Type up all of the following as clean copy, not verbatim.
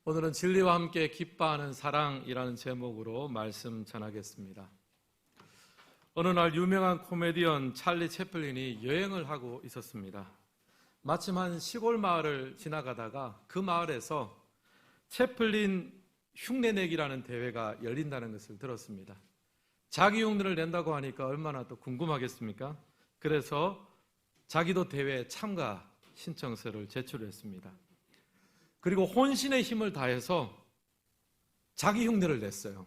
오늘은 진리와 함께 기뻐하는 사랑이라는 제목으로 말씀 전하겠습니다. 어느 날 유명한 코미디언 찰리 채플린이 여행을 하고 있었습니다. 마침 한 시골 마을을 지나가다가 그 마을에서 채플린 흉내내기라는 대회가 열린다는 것을 들었습니다. 자기 흉내를 낸다고 하니까 얼마나 또 궁금하겠습니까? 그래서 자기도 대회에 참가 신청서를 제출했습니다. 그리고 혼신의 힘을 다해서 자기 흉내를 냈어요.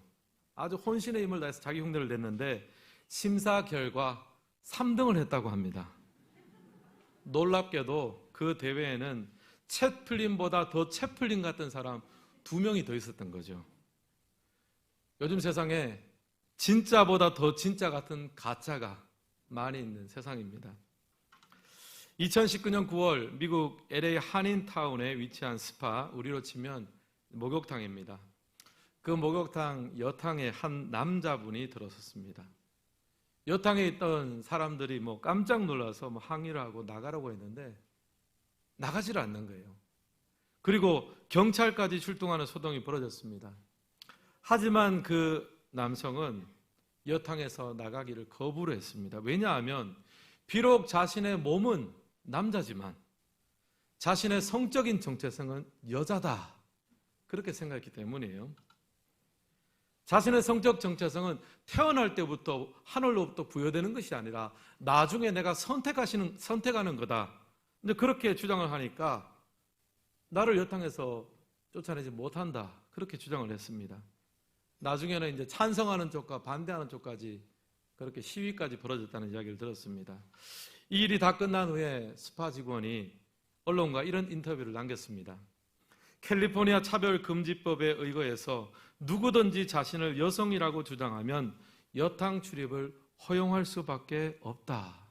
아주 혼신의 힘을 다해서 자기 흉내를 냈는데 심사 결과 3등을 했다고 합니다. 놀랍게도 그 대회에는 채플린보다 더 채플린 같은 사람 2명이 더 있었던 거죠. 요즘 세상에 진짜보다 더 진짜 같은 가짜가 많이 있는 세상입니다. 2019년 9월 미국 LA 한인타운에 위치한 스파, 우리로 치면 목욕탕입니다. 그 목욕탕 여탕에 한 남자분이 들어섰습니다. 여탕에 있던 사람들이 깜짝 놀라서 항의를 하고 나가라고 했는데 나가지를 않는 거예요. 그리고 경찰까지 출동하는 소동이 벌어졌습니다. 하지만 그 남성은 여탕에서 나가기를 거부를 했습니다. 왜냐하면 비록 자신의 몸은 남자지만 자신의 성적인 정체성은 여자다, 그렇게 생각했기 때문이에요. 자신의 성적 정체성은 태어날 때부터 하늘로부터 부여되는 것이 아니라 나중에 내가 선택하는 거다. 근데 그렇게 주장을 하니까 나를 여탕에서 쫓아내지 못한다, 그렇게 주장을 했습니다. 나중에는 이제 찬성하는 쪽과 반대하는 쪽까지 그렇게 시위까지 벌어졌다는 이야기를 들었습니다. 이 일이 다 끝난 후에 스파 직원이 언론과 이런 인터뷰를 남겼습니다. 캘리포니아 차별금지법에 의거해서 누구든지 자신을 여성이라고 주장하면 여탕 출입을 허용할 수밖에 없다.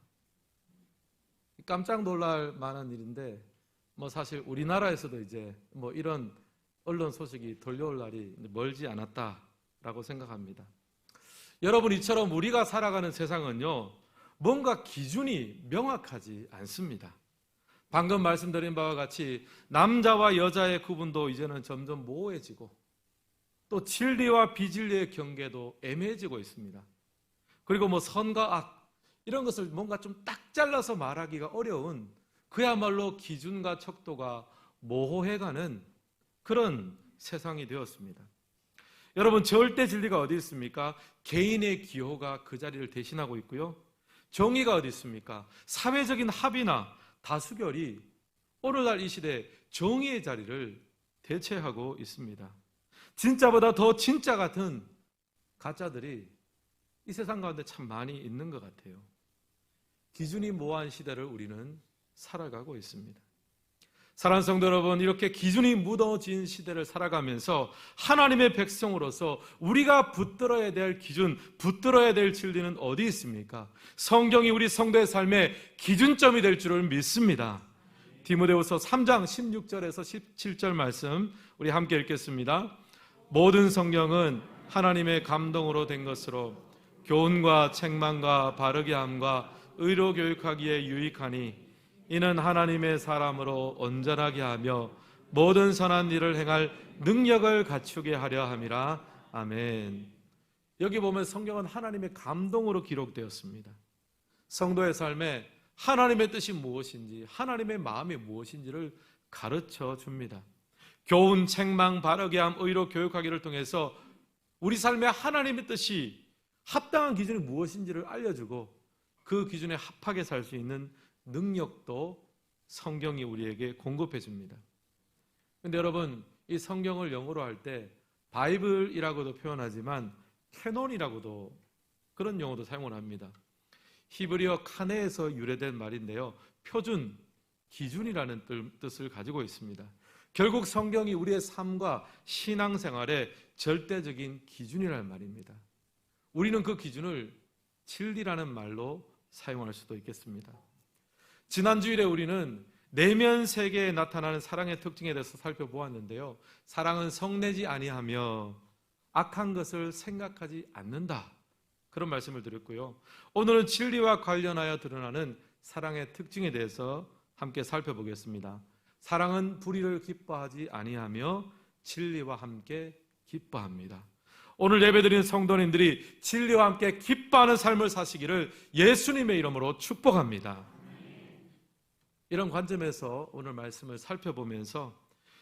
깜짝 놀랄 만한 일인데 사실 우리나라에서도 이제 이런 언론 소식이 들려올 날이 멀지 않았다라고 생각합니다. 여러분, 이처럼 우리가 살아가는 세상은요, 뭔가 기준이 명확하지 않습니다. 방금 말씀드린 바와 같이 남자와 여자의 구분도 이제는 점점 모호해지고 또 진리와 비진리의 경계도 애매해지고 있습니다. 그리고 선과 악, 이런 것을 뭔가 좀 딱 잘라서 말하기가 어려운, 그야말로 기준과 척도가 모호해가는 그런 세상이 되었습니다. 여러분, 절대 진리가 어디 있습니까? 개인의 기호가 그 자리를 대신하고 있고요. 정의가 어디 있습니까? 사회적인 합의나 다수결이 오늘날 이 시대에 정의의 자리를 대체하고 있습니다. 진짜보다 더 진짜 같은 가짜들이 이 세상 가운데 참 많이 있는 것 같아요. 기준이 모호한 시대를 우리는 살아가고 있습니다. 사랑하는 성도 여러분, 이렇게 기준이 무너진 시대를 살아가면서 하나님의 백성으로서 우리가 붙들어야 될 기준, 붙들어야 될 진리는 어디 있습니까? 성경이 우리 성도의 삶의 기준점이 될 줄을 믿습니다. 디모데후서 3장 16절에서 17절 말씀 우리 함께 읽겠습니다. 모든 성경은 하나님의 감동으로 된 것으로 교훈과 책망과 바르게 함과 의로 교육하기에 유익하니 이는 하나님의 사람으로 온전하게 하며 모든 선한 일을 행할 능력을 갖추게 하려 함이라. 아멘. 여기 보면 성경은 하나님의 감동으로 기록되었습니다. 성도의 삶에 하나님의 뜻이 무엇인지, 하나님의 마음이 무엇인지를 가르쳐 줍니다. 교훈, 책망, 바르게 함, 의로 교육하기를 통해서 우리 삶에 하나님의 뜻이 합당한 기준이 무엇인지를 알려주고 그 기준에 합하게 살 수 있는 능력도 성경이 우리에게 공급해 줍니다. 그런데 여러분, 이 성경을 영어로 할 때 바이블이라고도 표현하지만 캐논이라고도, 그런 용어도 사용을 합니다. 히브리어 카네에서 유래된 말인데요, 표준, 기준이라는 뜻을 가지고 있습니다. 결국 성경이 우리의 삶과 신앙생활의 절대적인 기준이라는 말입니다. 우리는 그 기준을 진리라는 말로 사용할 수도 있겠습니다. 지난 주일에 우리는 내면 세계에 나타나는 사랑의 특징에 대해서 살펴보았는데요, 사랑은 성내지 아니하며 악한 것을 생각하지 않는다, 그런 말씀을 드렸고요. 오늘은 진리와 관련하여 드러나는 사랑의 특징에 대해서 함께 살펴보겠습니다. 사랑은 불의를 기뻐하지 아니하며 진리와 함께 기뻐합니다. 오늘 예배드리는 성도님들이 진리와 함께 기뻐하는 삶을 사시기를 예수님의 이름으로 축복합니다. 이런 관점에서 오늘 말씀을 살펴보면서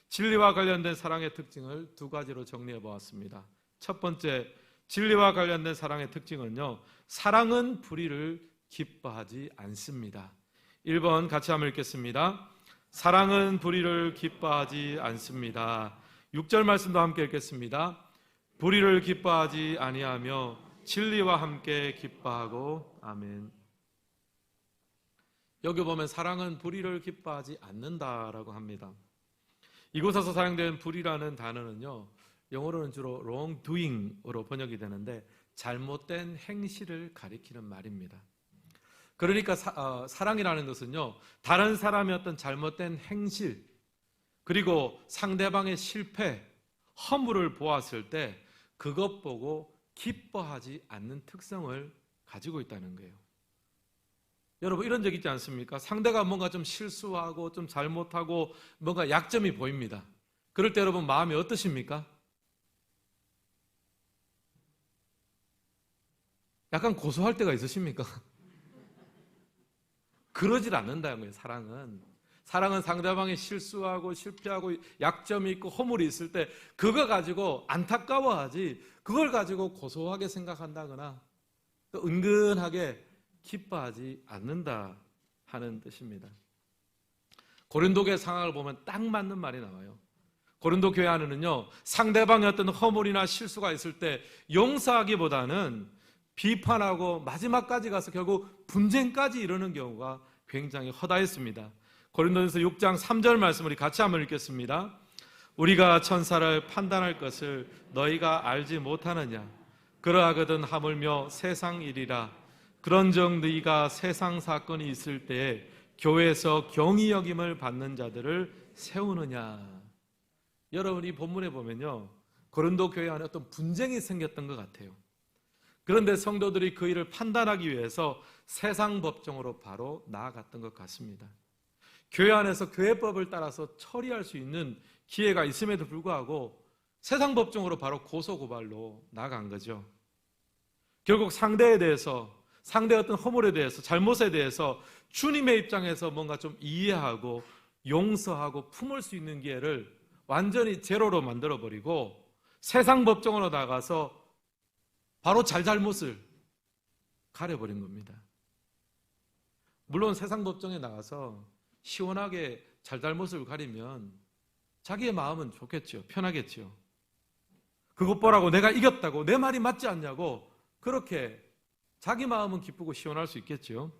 진리와 관련된 사랑의 특징을 두 가지로 정리해 보았습니다. 첫 번째, 진리와 관련된 사랑의 특징은요, 사랑은 불의를 기뻐하지 않습니다. 1번 같이 한번 읽겠습니다. 사랑은 불의를 기뻐하지 않습니다. 6절 말씀도 함께 읽겠습니다. 불의를 기뻐하지 아니하며 진리와 함께 기뻐하고. 아멘. 여기 보면 사랑은 불의를 기뻐하지 않는다라고 합니다. 이곳에서 사용된 불의라는 단어는요, 영어로는 주로 wrongdoing으로 번역이 되는데 잘못된 행실을 가리키는 말입니다. 그러니까 사랑이라는 것은요, 다른 사람의 어떤 잘못된 행실, 그리고 상대방의 실패, 허물을 보았을 때 그것 보고 기뻐하지 않는 특성을 가지고 있다는 거예요. 여러분, 이런 적 있지 않습니까? 상대가 뭔가 좀 실수하고 좀 잘못하고 뭔가 약점이 보입니다. 그럴 때 여러분 마음이 어떠십니까? 약간 고소할 때가 있으십니까? 그러질 않는다는 거예요. 사랑은 상대방이 실수하고 실패하고 약점이 있고 허물이 있을 때 그거 가지고 안타까워하지, 그걸 가지고 고소하게 생각한다거나 또 은근하게 기뻐하지 않는다 하는 뜻입니다. 고린도 교회 상황을 보면 딱 맞는 말이 나와요. 고린도 교회 안에는요, 상대방의 어떤 허물이나 실수가 있을 때 용서하기보다는 비판하고 마지막까지 가서 결국 분쟁까지 이르는 경우가 굉장히 허다했습니다. 고린도전서 6장 3절 말씀 우리 같이 한번 읽겠습니다. 우리가 천사를 판단할 것을 너희가 알지 못하느냐? 그러하거든 하물며 세상 일이라. 그런즉 너희가 세상 사건이 있을 때에 교회에서 경히 여김을 받는 자들을 세우느냐? 여러분, 이 본문에 보면요, 고린도 교회 안에 어떤 분쟁이 생겼던 것 같아요. 그런데 성도들이 그 일을 판단하기 위해서 세상 법정으로 바로 나아갔던 것 같습니다. 교회 안에서 교회법을 따라서 처리할 수 있는 기회가 있음에도 불구하고 세상 법정으로 바로 고소고발로 나아간 거죠. 결국 상대에 대해서, 상대의 어떤 허물에 대해서, 잘못에 대해서 주님의 입장에서 뭔가 좀 이해하고 용서하고 품을 수 있는 기회를 완전히 제로로 만들어버리고 세상 법정으로 나가서 바로 잘못을 가려버린 겁니다. 물론 세상 법정에 나가서 시원하게 잘못을 가리면 자기의 마음은 좋겠죠. 편하겠죠. 그것 보라고 내가 이겼다고, 내 말이 맞지 않냐고 그렇게 자기 마음은 기쁘고 시원할 수 있겠죠.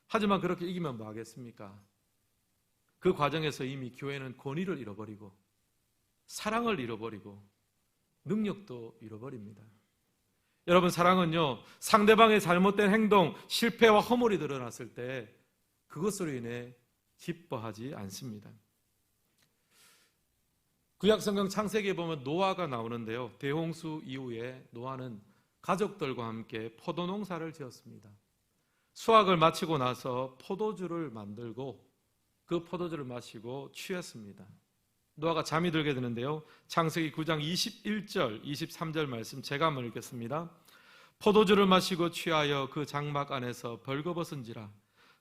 하지만 그렇게 이기면 뭐 하겠습니까? 그 과정에서 이미 교회는 권위를 잃어버리고 사랑을 잃어버리고 능력도 잃어버립니다. 여러분, 사랑은요, 상대방의 잘못된 행동, 실패와 허물이 드러났을 때 그것으로 인해 기뻐하지 않습니다. 구약성경 창세기에 보면 노아가 나오는데요, 대홍수 이후에 노아는 가족들과 함께 포도농사를 지었습니다. 수확을 마치고 나서 포도주를 만들고 그 포도주를 마시고 취했습니다. 노아가 잠이 들게 되는데요, 창세기 9장 21절, 23절 말씀 제가 한번 읽겠습니다. 포도주를 마시고 취하여 그 장막 안에서 벌거벗은지라.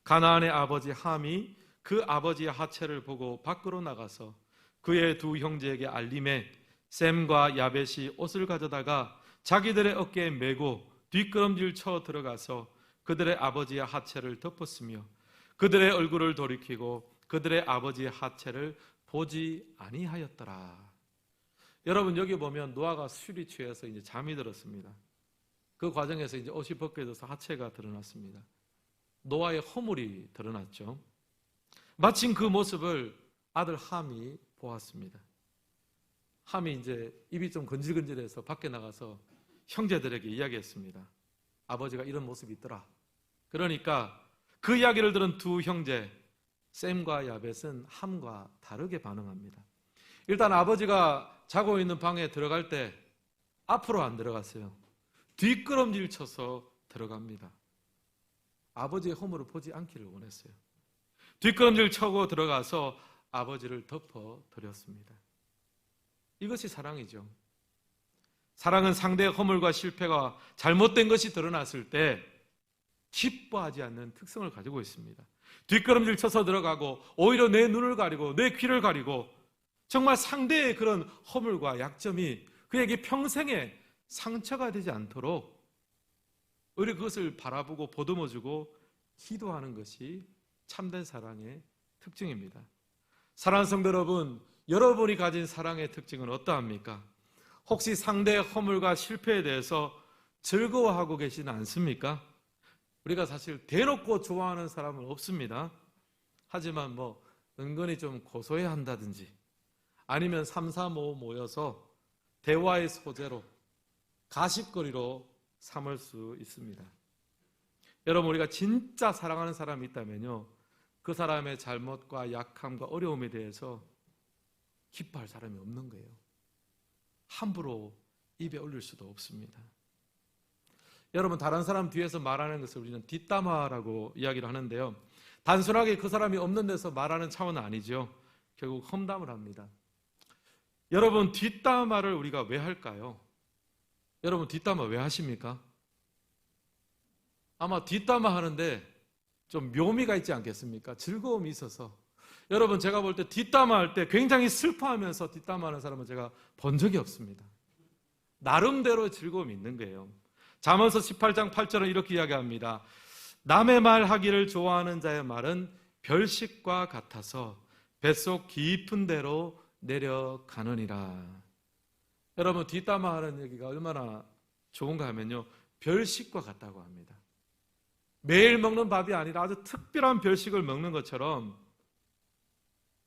가나안의 아버지 함이 그 아버지의 하체를 보고 밖으로 나가서 그의 두 형제에게 알림해 셈과 야벳이 옷을 가져다가 자기들의 어깨에 메고 뒷걸음질 쳐 들어가서 그들의 아버지의 하체를 덮었으며 그들의 얼굴을 돌이키고 그들의 아버지의 하체를 보지 아니하였더라. 여러분, 여기 보면 노아가 술이 취해서 이제 잠이 들었습니다. 그 과정에서 이제 옷이 벗겨져서 하체가 드러났습니다. 노아의 허물이 드러났죠. 마침 그 모습을 아들 함이 보았습니다. 함이 이제 입이 좀 건질건질해서 밖에 나가서 형제들에게 이야기했습니다. 아버지가 이런 모습이 있더라. 그러니까 그 이야기를 들은 두 형제 셈과 야벳은 함과 다르게 반응합니다. 일단 아버지가 자고 있는 방에 들어갈 때 앞으로 안 들어갔어요. 뒷걸음질 쳐서 들어갑니다. 아버지의 허물을 보지 않기를 원했어요. 뒷걸음질 쳐고 들어가서 아버지를 덮어드렸습니다. 이것이 사랑이죠. 사랑은 상대의 허물과 실패가 잘못된 것이 드러났을 때 기뻐하지 않는 특성을 가지고 있습니다. 뒷걸음질 쳐서 들어가고 오히려 내 눈을 가리고 내 귀를 가리고 정말 상대의 그런 허물과 약점이 그에게 평생에 상처가 되지 않도록 오히려 그것을 바라보고 보듬어주고 기도하는 것이 참된 사랑의 특징입니다. 사랑하는 성도 여러분, 여러분이 가진 사랑의 특징은 어떠합니까? 혹시 상대의 허물과 실패에 대해서 즐거워하고 계시는 않습니까? 우리가 사실 대놓고 좋아하는 사람은 없습니다. 하지만 은근히 좀 고소해야 한다든지 아니면 3, 4, 5 모여서 대화의 소재로 가십거리로 삼을 수 있습니다. 여러분, 우리가 진짜 사랑하는 사람이 있다면요, 그 사람의 잘못과 약함과 어려움에 대해서 기뻐할 사람이 없는 거예요. 함부로 입에 올릴 수도 없습니다. 여러분, 다른 사람 뒤에서 말하는 것을 우리는 뒷담화라고 이야기를 하는데요, 단순하게 그 사람이 없는 데서 말하는 차원은 아니죠. 결국 험담을 합니다. 여러분, 뒷담화를 우리가 왜 할까요? 여러분, 뒷담화 왜 하십니까? 아마 뒷담화 하는데 좀 묘미가 있지 않겠습니까? 즐거움이 있어서. 여러분, 제가 볼 때 뒷담화 할 때 굉장히 슬퍼하면서 뒷담화 하는 사람은 제가 본 적이 없습니다. 나름대로 즐거움이 있는 거예요. 잠언서 18장 8절은 이렇게 이야기합니다. 남의 말 하기를 좋아하는 자의 말은 별식과 같아서 뱃속 깊은 데로 내려가느니라. 여러분, 뒷담화 하는 얘기가 얼마나 좋은가 하면요, 별식과 같다고 합니다. 매일 먹는 밥이 아니라 아주 특별한 별식을 먹는 것처럼,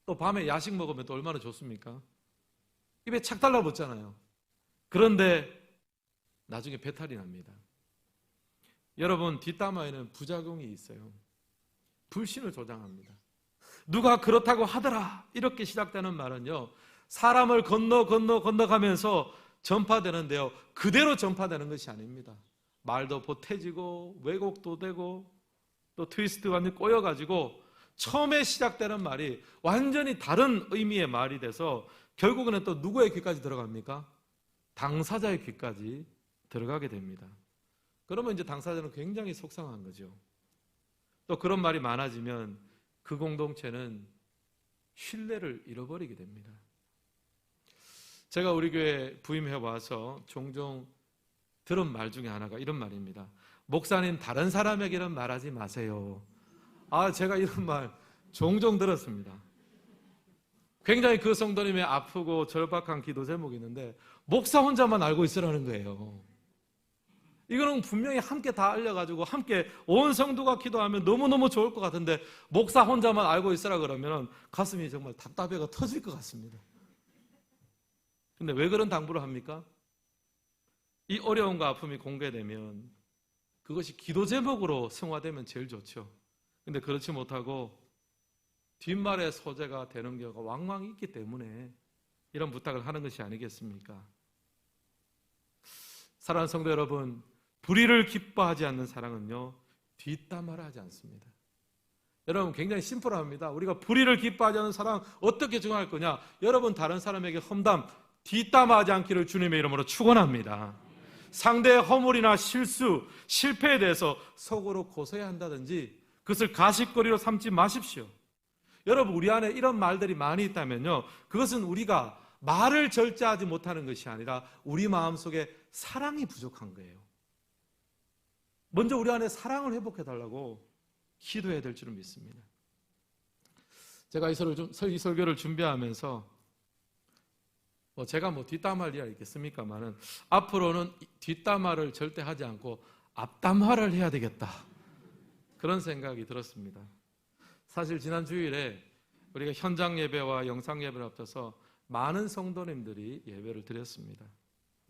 또 밤에 야식 먹으면 또 얼마나 좋습니까? 입에 착 달라붙잖아요. 그런데 나중에 배탈이 납니다. 여러분, 뒷담화에는 부작용이 있어요. 불신을 조장합니다. 누가 그렇다고 하더라 이렇게 시작되는 말은요, 사람을 건너가면서 전파되는데요, 그대로 전파되는 것이 아닙니다. 말도 보태지고 왜곡도 되고 또 트위스트가 완전히 꼬여가지고 처음에 시작되는 말이 완전히 다른 의미의 말이 돼서 결국은 또 누구의 귀까지 들어갑니까? 당사자의 귀까지 들어가게 됩니다. 그러면 이제 당사자는 굉장히 속상한 거죠. 또 그런 말이 많아지면 그 공동체는 신뢰를 잃어버리게 됩니다. 제가 우리 교회 부임해 와서 종종 들은 말 중에 하나가 이런 말입니다. 목사님, 다른 사람에게는 말하지 마세요. 제가 이런 말 종종 들었습니다. 굉장히 그 성도님의 아프고 절박한 기도 제목이 있는데 목사 혼자만 알고 있으라는 거예요. 이거는 분명히 함께 다 알려가지고 함께 온 성도가 기도하면 너무너무 좋을 것 같은데 목사 혼자만 알고 있으라 그러면 가슴이 정말 답답해가 터질 것 같습니다. 근데 왜 그런 당부를 합니까? 이 어려움과 아픔이 공개되면 그것이 기도 제목으로 승화되면 제일 좋죠. 근데 그렇지 못하고 뒷말의 소재가 되는 경우가 왕왕 있기 때문에 이런 부탁을 하는 것이 아니겠습니까? 사랑하는 성도 여러분, 불의를 기뻐하지 않는 사랑은요, 뒷담화를 하지 않습니다. 여러분, 굉장히 심플합니다. 우리가 불의를 기뻐하지 않는 사랑 어떻게 정할 거냐? 여러분, 다른 사람에게 험담, 뒷담화하지 않기를 주님의 이름으로 축원합니다. 상대의 허물이나 실수, 실패에 대해서 속으로 고소해야 한다든지 그것을 가십거리로 삼지 마십시오. 여러분, 우리 안에 이런 말들이 많이 있다면요, 그것은 우리가 말을 절제하지 못하는 것이 아니라 우리 마음속에 사랑이 부족한 거예요. 먼저 우리 안에 사랑을 회복해달라고 기도해야 될 줄은 믿습니다. 제가 이 설교를 준비하면서 제가 뒷담화할 일이 있겠습니까만은 앞으로는 뒷담화를 절대 하지 않고 앞담화를 해야 되겠다, 그런 생각이 들었습니다. 사실 지난 주일에 우리가 현장 예배와 영상 예배를 합쳐서 많은 성도님들이 예배를 드렸습니다.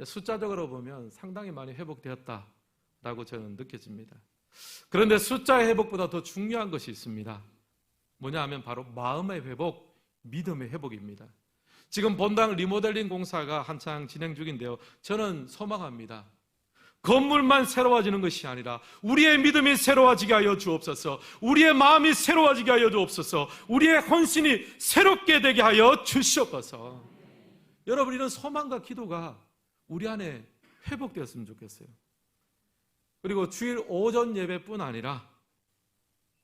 숫자적으로 보면 상당히 많이 회복되었다라고 저는 느껴집니다. 그런데 숫자의 회복보다 더 중요한 것이 있습니다. 뭐냐 하면 바로 마음의 회복, 믿음의 회복입니다. 지금 본당 리모델링 공사가 한창 진행 중인데요, 저는 소망합니다. 건물만 새로워지는 것이 아니라 우리의 믿음이 새로워지게 하여 주옵소서, 우리의 마음이 새로워지게 하여 주옵소서, 우리의 헌신이 새롭게 되게 하여 주시옵소서. 여러분, 이런 소망과 기도가 우리 안에 회복되었으면 좋겠어요. 그리고 주일 오전 예배뿐 아니라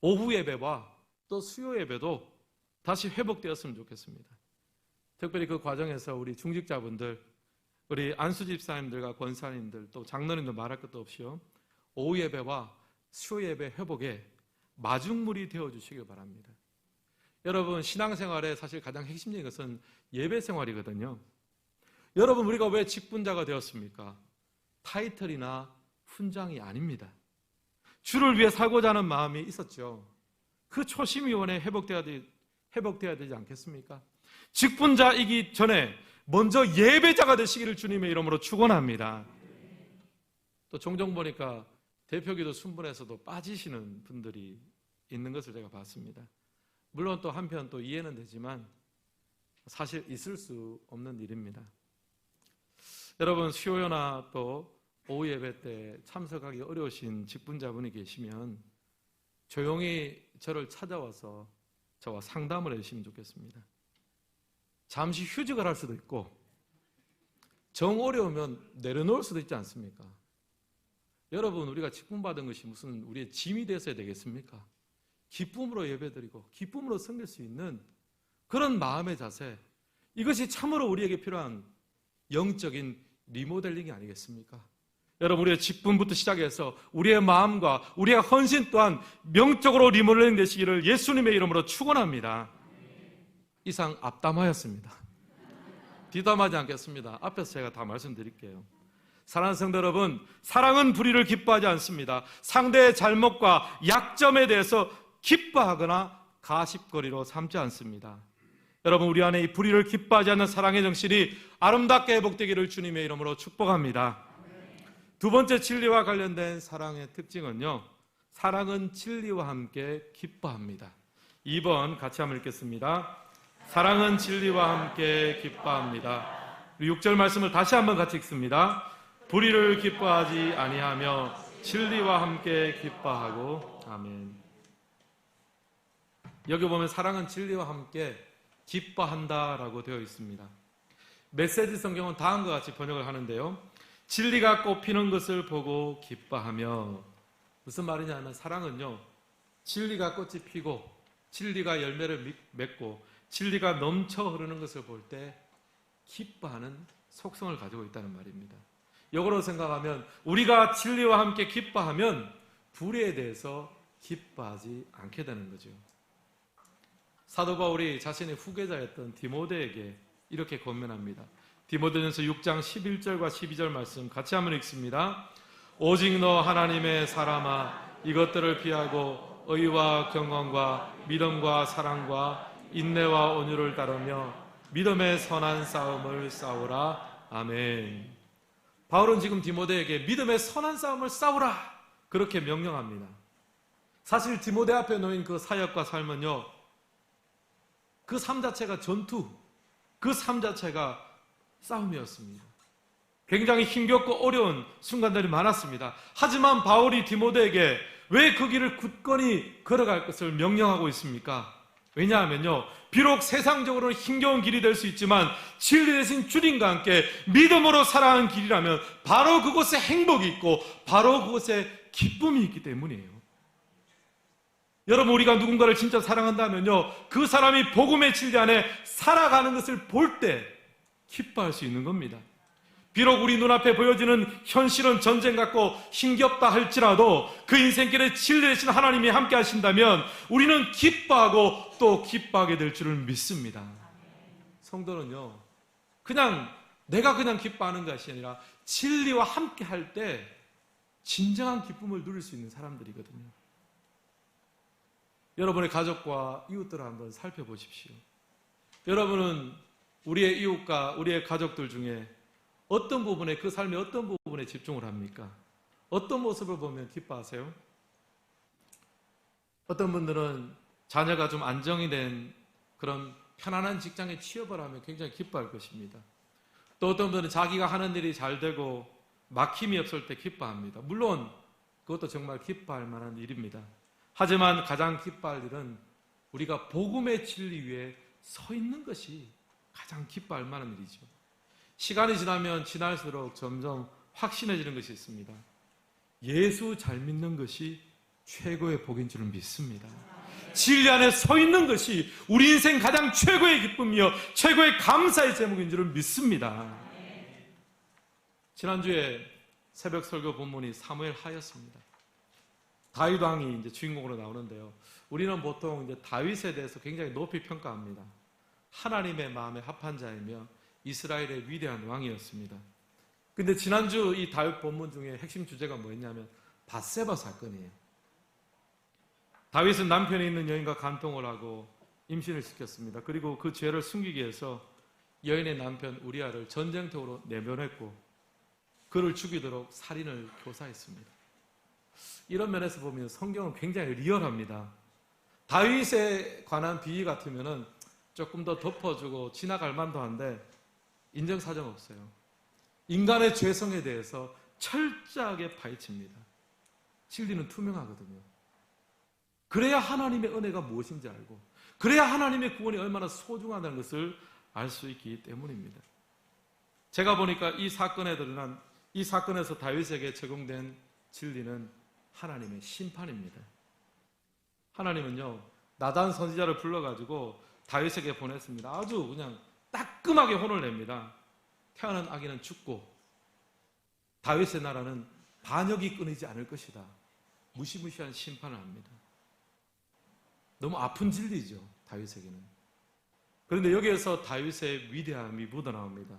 오후 예배와 또 수요 예배도 다시 회복되었으면 좋겠습니다. 특별히 그 과정에서 우리 중직자분들, 우리 안수 집사님들과 권사님들, 또 장로님들 말할 것도 없이요, 오후 예배와 수요 예배 회복에 마중물이 되어주시길 바랍니다. 여러분, 신앙생활에 사실 가장 핵심적인 것은 예배 생활이거든요. 여러분, 우리가 왜 직분자가 되었습니까? 타이틀이나 훈장이 아닙니다. 주를 위해 살고자 하는 마음이 있었죠. 그 초심이 이번에 회복돼야 되지 않겠습니까? 직분자이기 전에 먼저 예배자가 되시기를 주님의 이름으로 축원합니다. 또 종종 보니까 대표기도 순번에서도 빠지시는 분들이 있는 것을 제가 봤습니다. 물론 또 한편 또 이해는 되지만 사실 있을 수 없는 일입니다. 여러분, 수요일나 또 오후 예배 때 참석하기 어려우신 직분자분이 계시면 조용히 저를 찾아와서 저와 상담을 해주시면 좋겠습니다. 잠시 휴직을 할 수도 있고 정 어려우면 내려놓을 수도 있지 않습니까? 여러분, 우리가 직분받은 것이 무슨 우리의 짐이 되어야 되겠습니까? 기쁨으로 예배드리고 기쁨으로 섬길 수 있는 그런 마음의 자세, 이것이 참으로 우리에게 필요한 영적인 리모델링이 아니겠습니까? 여러분, 우리의 직분부터 시작해서 우리의 마음과 우리의 헌신 또한 명적으로 리모델링 되시기를 예수님의 이름으로 축원합니다. 이상 앞담하였습니다. 뒷담하지 않겠습니다. 앞에서 제가 다 말씀드릴게요. 사랑하는 성도 여러분, 사랑은 불의를 기뻐하지 않습니다. 상대의 잘못과 약점에 대해서 기뻐하거나 가십거리로 삼지 않습니다. 여러분, 우리 안에 이 불의를 기뻐하지 않는 사랑의 정신이 아름답게 회복되기를 주님의 이름으로 축복합니다. 두 번째, 진리와 관련된 사랑의 특징은요, 사랑은 진리와 함께 기뻐합니다. 2번 같이 한번 읽겠습니다. 사랑은 진리와 함께 기뻐합니다. 6절 말씀을 다시 한번 같이 읽습니다. 불의를 기뻐하지 아니하며 진리와 함께 기뻐하고. 아멘. 여기 보면 사랑은 진리와 함께 기뻐한다라고 되어 있습니다. 메시지 성경은 다음과 같이 번역을 하는데요, 진리가 꽃피는 것을 보고 기뻐하며. 무슨 말이냐면 사랑은요, 진리가 꽃이 피고 진리가 열매를 맺고 진리가 넘쳐 흐르는 것을 볼 때 기뻐하는 속성을 가지고 있다는 말입니다. 역으로 생각하면 우리가 진리와 함께 기뻐하면 불의에 대해서 기뻐하지 않게 되는 거죠. 사도 바울이 자신의 후계자였던 디모데에게 이렇게 권면합니다. 디모데전서 6장 11절과 12절 말씀 같이 한번 읽습니다. 오직 너 하나님의 사람아, 이것들을 피하고 의와 경건과 믿음과 사랑과 인내와 온유를 따르며 믿음의 선한 싸움을 싸우라. 아멘. 바울은 지금 디모데에게 믿음의 선한 싸움을 싸우라, 그렇게 명령합니다. 사실 디모데 앞에 놓인 그 사역과 삶은요, 그 삶 자체가 전투, 그 삶 자체가 싸움이었습니다. 굉장히 힘겹고 어려운 순간들이 많았습니다. 하지만 바울이 디모데에게 왜 그 길을 굳건히 걸어갈 것을 명령하고 있습니까? 왜냐하면요, 비록 세상적으로는 힘겨운 길이 될 수 있지만 진리 대신 주님과 함께 믿음으로 살아가는 길이라면 바로 그곳에 행복이 있고 바로 그곳에 기쁨이 있기 때문이에요. 여러분, 우리가 누군가를 진짜 사랑한다면요, 그 사람이 복음의 진리 안에 살아가는 것을 볼 때 기뻐할 수 있는 겁니다. 비록 우리 눈앞에 보여지는 현실은 전쟁 같고 힘겹다 할지라도 그 인생길에 진리 되신 하나님이 함께 하신다면 우리는 기뻐하고 또 기뻐하게 될 줄을 믿습니다. 성도는요, 내가 그냥 기뻐하는 것이 아니라 진리와 함께 할 때 진정한 기쁨을 누릴 수 있는 사람들이거든요. 여러분의 가족과 이웃들을 한번 살펴보십시오. 여러분은 우리의 이웃과 우리의 가족들 중에 어떤 부분에, 그 삶의 어떤 부분에 집중을 합니까? 어떤 모습을 보면 기뻐하세요? 어떤 분들은 자녀가 좀 안정이 된 그런 편안한 직장에 취업을 하면 굉장히 기뻐할 것입니다. 또 어떤 분들은 자기가 하는 일이 잘 되고 막힘이 없을 때 기뻐합니다. 물론 그것도 정말 기뻐할 만한 일입니다. 하지만 가장 기뻐할 일은 우리가 복음의 진리 위에 서 있는 것이 가장 기뻐할 만한 일이죠. 시간이 지나면 지날수록 점점 확신해지는 것이 있습니다. 예수 잘 믿는 것이 최고의 복인 줄을 믿습니다. 진리 안에 서 있는 것이 우리 인생 가장 최고의 기쁨이요 최고의 감사의 제목인 줄을 믿습니다. 지난주에 새벽 설교 본문이 사무엘 하였습니다. 다윗 왕이 이제 주인공으로 나오는데요. 우리는 보통 이제 다윗에 대해서 굉장히 높이 평가합니다. 하나님의 마음에 합한 자이며 이스라엘의 위대한 왕이었습니다. 근데 지난주 이 다윗 본문 중에 핵심 주제가 뭐였냐면 밧세바 사건이에요. 다윗은 남편이 있는 여인과 간통을 하고 임신을 시켰습니다. 그리고 그 죄를 숨기기 위해서 여인의 남편 우리아를 전쟁터로 내보냈고 그를 죽이도록 살인을 교사했습니다. 이런 면에서 보면 성경은 굉장히 리얼합니다. 다윗에 관한 비위 같으면 조금 더 덮어주고 지나갈 만도 한데 인정사정 없어요. 인간의 죄성에 대해서 철저하게 파헤칩니다. 진리는 투명하거든요. 그래야 하나님의 은혜가 무엇인지 알고 그래야 하나님의 구원이 얼마나 소중하다는 것을 알 수 있기 때문입니다. 제가 보니까 이 사건에 드러난 이 사건에서 다윗에게 적용된 진리는 하나님의 심판입니다. 하나님은요 나단 선지자를 불러가지고 다윗에게 보냈습니다. 아주 그냥 따끔하게 혼을 냅니다. 태어난 아기는 죽고 다윗의 나라는 반역이 끊이지 않을 것이다. 무시무시한 심판을 합니다. 너무 아픈 진리죠, 다윗에게는. 그런데 여기에서 다윗의 위대함이 묻어나옵니다.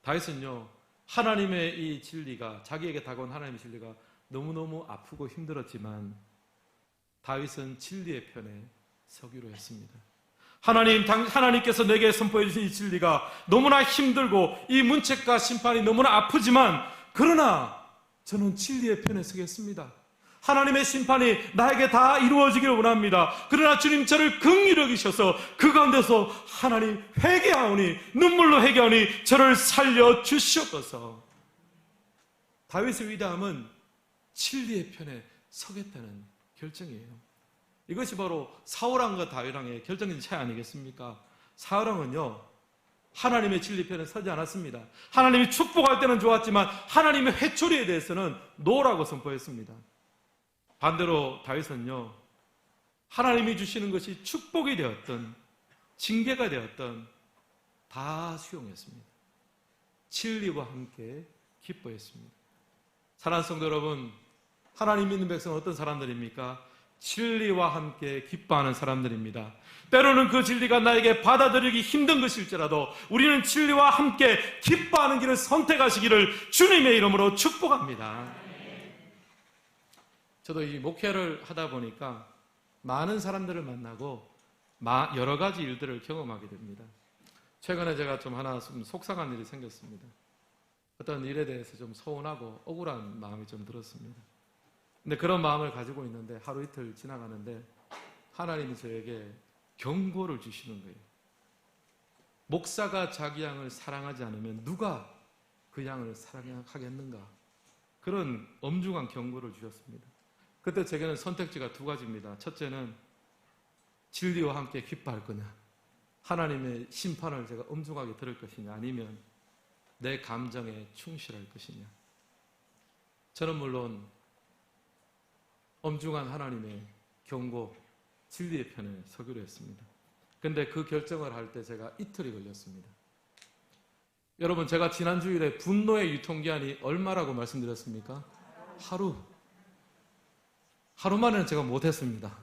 다윗은요 하나님의 이 진리가 자기에게 다가온 하나님의 진리가 너무너무 아프고 힘들었지만 다윗은 진리의 편에 서기로 했습니다. 하나님께서 내게 선포해 주신 이 진리가 너무나 힘들고 이 문책과 심판이 너무나 아프지만 그러나 저는 진리의 편에 서겠습니다. 하나님의 심판이 나에게 다 이루어지기를 원합니다. 그러나 주님 저를 긍휼히 여기셔서 그 가운데서 하나님 회개하오니 눈물로 회개하오니 저를 살려주시옵소서. 다윗의 위대함은 진리의 편에 서겠다는 결정이에요. 이것이 바로 사울왕과 다윗왕의 결정적인 차이 아니겠습니까? 사울왕은요 하나님의 진리 편에 서지 않았습니다. 하나님이 축복할 때는 좋았지만 하나님의 회초리에 대해서는 노라고 선포했습니다. 반대로 다윗은요 하나님이 주시는 것이 축복이 되었던 징계가 되었던 다 수용했습니다. 진리와 함께 기뻐했습니다. 사랑하는 성도 여러분, 하나님 믿는 백성은 어떤 사람들입니까? 진리와 함께 기뻐하는 사람들입니다. 때로는 그 진리가 나에게 받아들이기 힘든 것일지라도 우리는 진리와 함께 기뻐하는 길을 선택하시기를 주님의 이름으로 축복합니다. 저도 이 목회를 하다 보니까 많은 사람들을 만나고 여러 가지 일들을 경험하게 됩니다. 최근에 제가 좀 속상한 일이 생겼습니다. 어떤 일에 대해서 좀 서운하고 억울한 마음이 좀 들었습니다. 근데 그런 마음을 가지고 있는데 하루 이틀 지나가는데 하나님이 저에게 경고를 주시는 거예요. 목사가 자기 양을 사랑하지 않으면 누가 그 양을 사랑하겠는가? 그런 엄중한 경고를 주셨습니다. 그때 제게는 선택지가 두 가지입니다. 첫째는 진리와 함께 기뻐할 거냐, 하나님의 심판을 제가 엄중하게 들을 것이냐, 아니면 내 감정에 충실할 것이냐. 저는 물론 엄중한 하나님의 경고, 진리의 편에 서기로 했습니다. 그런데 그 결정을 할 때 제가 이틀이 걸렸습니다. 여러분, 제가 지난 주일에 분노의 유통기한이 얼마라고 말씀드렸습니까? 하루 만에는 제가 못했습니다.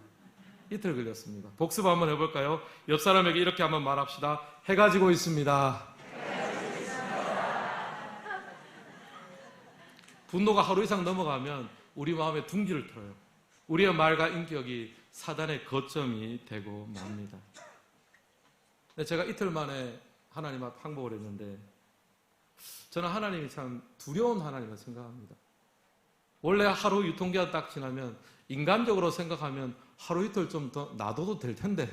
이틀 걸렸습니다. 복습 한번 해볼까요? 옆 사람에게 이렇게 한번 말합시다. 해가 지고 있습니다. 분노가 하루 이상 넘어가면 우리 마음에 둥지를 틀어요. 우리의 말과 인격이 사단의 거점이 되고 맙니다. 근데 제가 이틀 만에 하나님 앞 항복을 했는데 저는 하나님이 참 두려운 하나님을 생각합니다. 원래 하루 유통기한 딱 지나면 인간적으로 생각하면 하루 이틀 좀 더 놔둬도 될 텐데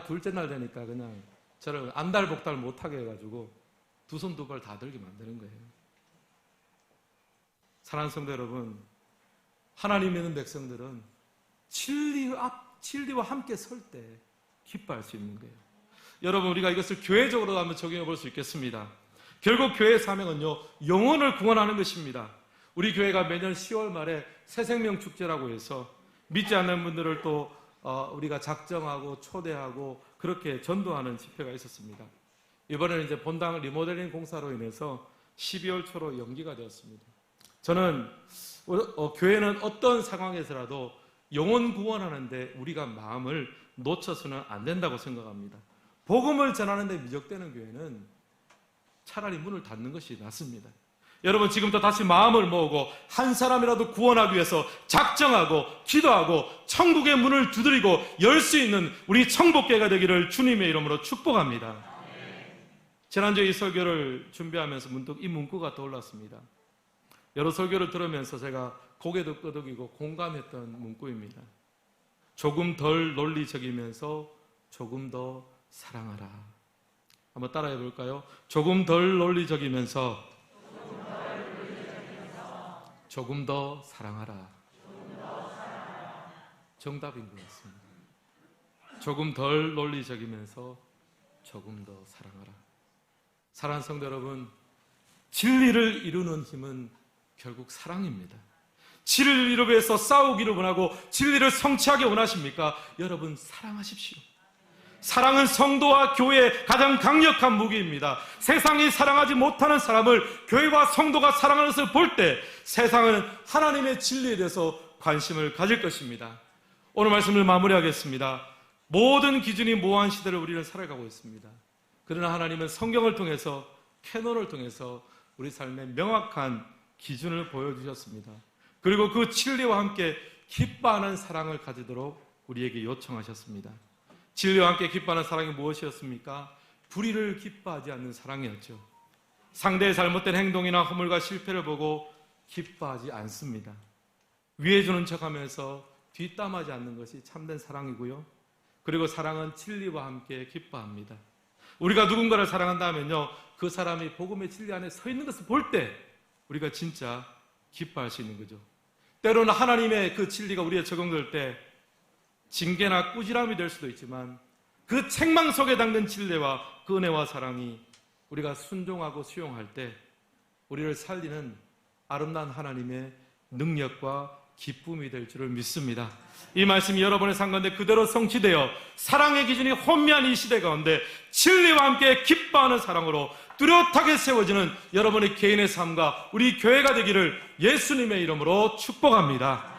둘째 날 되니까 그냥 저를 안달복달 못하게 해가지고 두 손 두 발 다 들게 만드는 거예요. 사랑하는 성도 여러분, 하나님 믿는 백성들은 진리와 함께 설 때 기뻐할 수 있는 거예요. 여러분, 우리가 이것을 교회적으로도 한번 적용해 볼 수 있겠습니다. 결국 교회의 사명은요, 영혼을 구원하는 것입니다. 우리 교회가 매년 10월 말에 새생명 축제라고 해서 믿지 않는 분들을 또 우리가 작정하고 초대하고 그렇게 전도하는 집회가 있었습니다. 이번에는 이제 본당 리모델링 공사로 인해서 12월 초로 연기가 되었습니다. 저는 교회는 어떤 상황에서라도 영혼 구원하는데 우리가 마음을 놓쳐서는 안 된다고 생각합니다. 복음을 전하는데 미적되는 교회는 차라리 문을 닫는 것이 낫습니다. 여러분, 지금부터 다시 마음을 모으고 한 사람이라도 구원하기 위해서 작정하고 기도하고 천국의 문을 두드리고 열 수 있는 우리 청복교회가 되기를 주님의 이름으로 축복합니다. 지난주에 이 설교를 준비하면서 문득 이 문구가 떠올랐습니다. 여러 설교를 들으면서 제가 고개도 끄덕이고 공감했던 문구입니다. 조금 덜 논리적이면서 조금 더 사랑하라. 한번 따라해 볼까요? 조금 덜 논리적이면서 조금 더 사랑하라. 정답인 것 같습니다. 조금 덜 논리적이면서 조금 더 사랑하라. 사랑하는 성도 여러분, 진리를 이루는 힘은 결국 사랑입니다. 진리를 이루기 위해서 싸우기를 원하고 진리를 성취하기 원하십니까? 여러분, 사랑하십시오. 사랑은 성도와 교회의 가장 강력한 무기입니다. 세상이 사랑하지 못하는 사람을 교회와 성도가 사랑하는 것을 볼 때 세상은 하나님의 진리에 대해서 관심을 가질 것입니다. 오늘 말씀을 마무리하겠습니다. 모든 기준이 모호한 시대를 우리는 살아가고 있습니다. 그러나 하나님은 성경을 통해서, 캐논을 통해서 우리 삶에 명확한 기준을 보여주셨습니다. 그리고 그 진리와 함께 기뻐하는 사랑을 가지도록 우리에게 요청하셨습니다. 진리와 함께 기뻐하는 사랑이 무엇이었습니까? 불의를 기뻐하지 않는 사랑이었죠. 상대의 잘못된 행동이나 허물과 실패를 보고 기뻐하지 않습니다. 위해주는 척하면서 뒷담하지 않는 것이 참된 사랑이고요. 그리고 사랑은 진리와 함께 기뻐합니다. 우리가 누군가를 사랑한다면요, 그 사람이 복음의 진리 안에 서 있는 것을 볼 때 우리가 진짜 기뻐할 수 있는 거죠. 때로는 하나님의 그 진리가 우리에 적용될 때 징계나 꾸지람이 될 수도 있지만 그 책망 속에 담긴 진리와 그 은혜와 사랑이 우리가 순종하고 수용할 때 우리를 살리는 아름다운 하나님의 능력과 기쁨이 될 줄을 믿습니다. 이 말씀이 여러분의 삶 가운데 그대로 성취되어 사랑의 기준이 혼미한 이 시대 가운데 진리와 함께 기뻐하는 사랑으로 뚜렷하게 세워지는 여러분의 개인의 삶과 우리 교회가 되기를 예수님의 이름으로 축복합니다.